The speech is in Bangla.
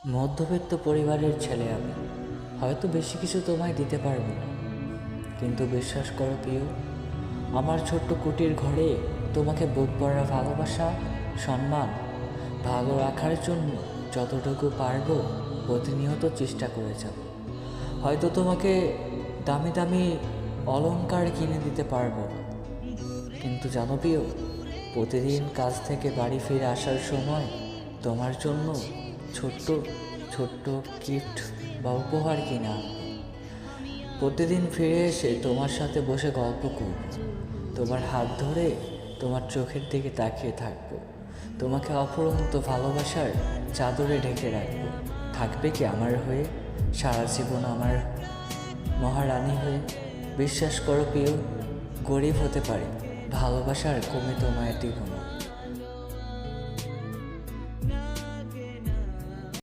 মধ্যবিত্ত পরিবারের ছেলে আমি। হয়তো বেশি কিছু তোমায় দিতে পারবো না, কিন্তু বিশ্বাস করো প্রিয়, আমার ছোট্ট কুটির ঘরে তোমাকে বুক ভরা ভালোবাসা, সম্মান, ভালো রাখার জন্য যতটুকু পারবো প্রতিনিয়ত চেষ্টা করে যাব। হয়তো তোমাকে দামি দামি অলংকার কিনে দিতে পারবো না, কিন্তু জানো প্রিয়, প্রতিদিন কাজ থেকে বাড়ি ফিরে আসার সময় তোমার জন্য ছোট্ট ছোট্ট গিফট বা উপহার কিনে আনবো। প্রতিদিন ফিরে এসে তোমার সাথে বসে গল্প করব, তোমার হাত ধরে তোমার চোখের দিকে তাকিয়ে থাকবো, তোমাকে অফুরন্ত ভালোবাসার চাদরে ঢেকে রাখবো। থাকবে কি আমার হয়ে সারা জীবন, আমার মহারানী হয়ে? বিশ্বাস করো প্রিয়, গরিব হতে পারে, ভালোবাসার কমে তোমায় দিব না।